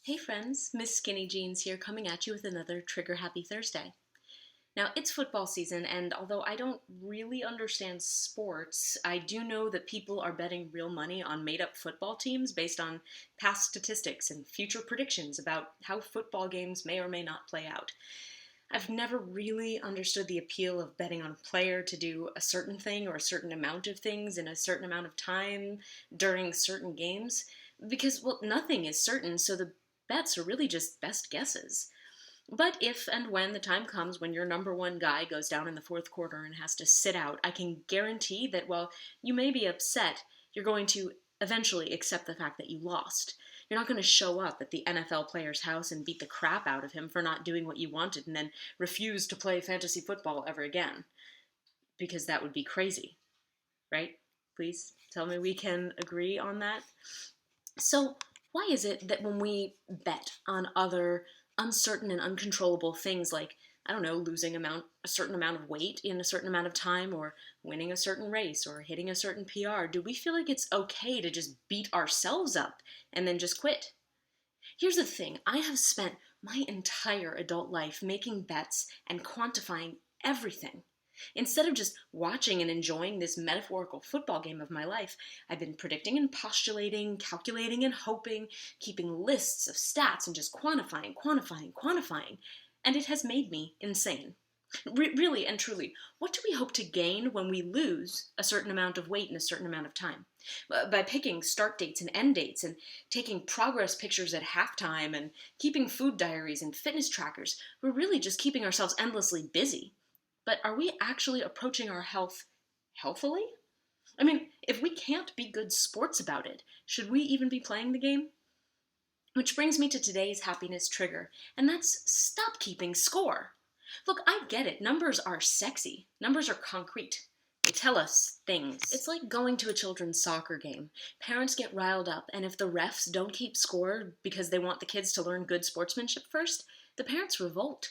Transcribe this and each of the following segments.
Hey friends, Miss Skinny Jeans here coming at you with another Trigger Happy Thursday. Now, it's football season, and although I don't really understand sports, I do know that people are betting real money on made up football teams based on past statistics and future predictions about how football games may or may not play out. I've never really understood the appeal of betting on a player to do a certain thing or a certain amount of things in a certain amount of time during certain games because, well, nothing is certain, so the bets are really just best guesses. But if and when the time comes when your number one guy goes down in the fourth quarter and has to sit out, I can guarantee that while you may be upset, you're going to eventually accept the fact that you lost. You're not going to show up at the NFL player's house and beat the crap out of him for not doing what you wanted and then refuse to play fantasy football ever again. Because that would be crazy, right? Please tell me we can agree on that. So, why is it that when we bet on other uncertain and uncontrollable things like, I don't know, losing a certain amount of weight in a certain amount of time or winning a certain race or hitting a certain PR, do we feel like it's okay to just beat ourselves up and then just quit? Here's the thing, I have spent my entire adult life making bets and quantifying everything. Instead of just watching and enjoying this metaphorical football game of my life, I've been predicting and postulating, calculating and hoping, keeping lists of stats and just quantifying. And it has made me insane. Really and truly, what do we hope to gain when we lose a certain amount of weight in a certain amount of time? By picking start dates and end dates and taking progress pictures at halftime and keeping food diaries and fitness trackers, we're really just keeping ourselves endlessly busy. But are we actually approaching our health healthfully? I mean, if we can't be good sports about it, should we even be playing the game? Which brings me to today's happiness trigger, and that's stop keeping score. Look, I get it. Numbers are sexy. Numbers are concrete. They tell us things. It's like going to a children's soccer game. Parents get riled up, and if the refs don't keep score because they want the kids to learn good sportsmanship first, the parents revolt.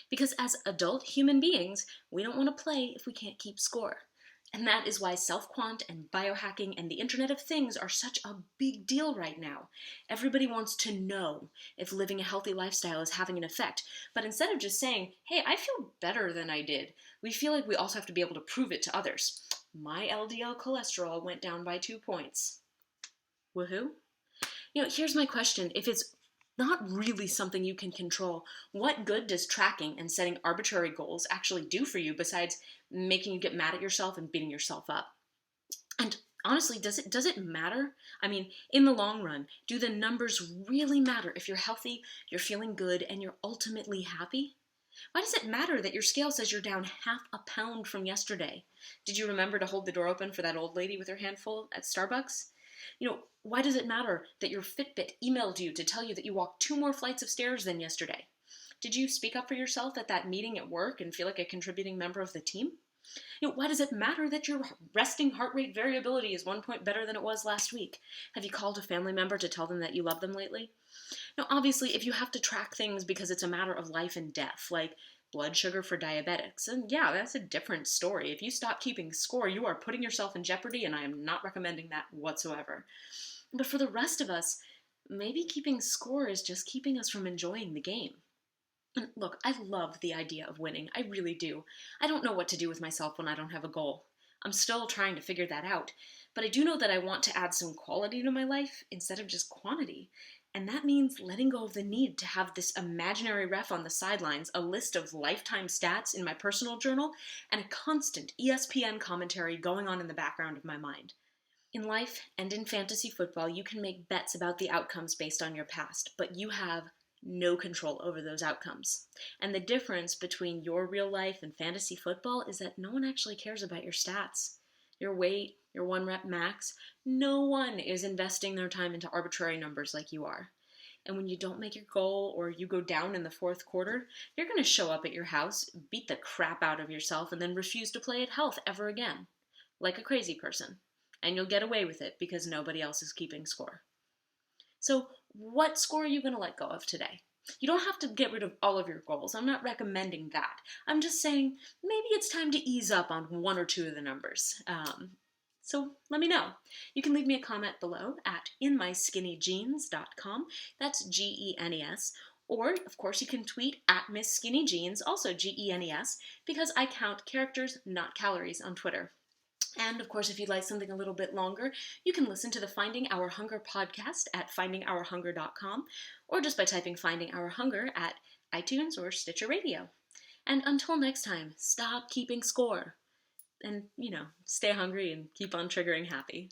Because as adult human beings, we don't want to play if we can't keep score. And that is why self-quant and biohacking and the Internet of Things are such a big deal right now. Everybody wants to know if living a healthy lifestyle is having an effect. But instead of just saying, hey, I feel better than I did, we feel like we also have to be able to prove it to others. My LDL cholesterol went down by 2 points. Woohoo? Here's my question. If it's not really something you can control, what good does tracking and setting arbitrary goals actually do for you besides making you get mad at yourself and beating yourself up? And honestly, does it matter? I mean, in the long run, do the numbers really matter if you're healthy, you're feeling good, and you're ultimately happy? Why does it matter that your scale says you're down half a pound from yesterday? Did you remember to hold the door open for that old lady with her handful at Starbucks? Why does it matter that your Fitbit emailed you to tell you that you walked 2 more flights of stairs than yesterday? Did you speak up for yourself at that meeting at work and feel like a contributing member of the team? Why does it matter that your resting heart rate variability is 1 point better than it was last week? Have you called a family member to tell them that you love them lately? Now, obviously, if you have to track things because it's a matter of life and death, like blood sugar for diabetics, and yeah, that's a different story. If you stop keeping score, you are putting yourself in jeopardy, and I am not recommending that whatsoever. But for the rest of us, maybe keeping score is just keeping us from enjoying the game. And look, I love the idea of winning. I really do. I don't know what to do with myself when I don't have a goal. I'm still trying to figure that out. But I do know that I want to add some quality to my life instead of just quantity. And that means letting go of the need to have this imaginary ref on the sidelines, a list of lifetime stats in my personal journal, and a constant ESPN commentary going on in the background of my mind. In life and in fantasy football, you can make bets about the outcomes based on your past, but you have no control over those outcomes. And the difference between your real life and fantasy football is that no one actually cares about your stats. Your weight, your 1 rep max, no one is investing their time into arbitrary numbers like you are. And when you don't make your goal or you go down in the fourth quarter, you're going to show up at your house, beat the crap out of yourself, and then refuse to play at health ever again. Like a crazy person. And you'll get away with it because nobody else is keeping score. So, what score are you going to let go of today? You don't have to get rid of all of your goals. I'm not recommending that. I'm just saying maybe it's time to ease up on 1 or 2 of the numbers. So let me know. You can leave me a comment below at inmyskinnyjeans.com. That's Genes. Or, of course, you can tweet at Miss Skinny Jeans, also Genes, because I count characters, not calories, on Twitter. And of course, if you'd like something a little bit longer, you can listen to the Finding Our Hunger podcast at findingourhunger.com, or just by typing Finding Our Hunger at iTunes or Stitcher Radio. And until next time, stop keeping score. And, stay hungry and keep on triggering happy.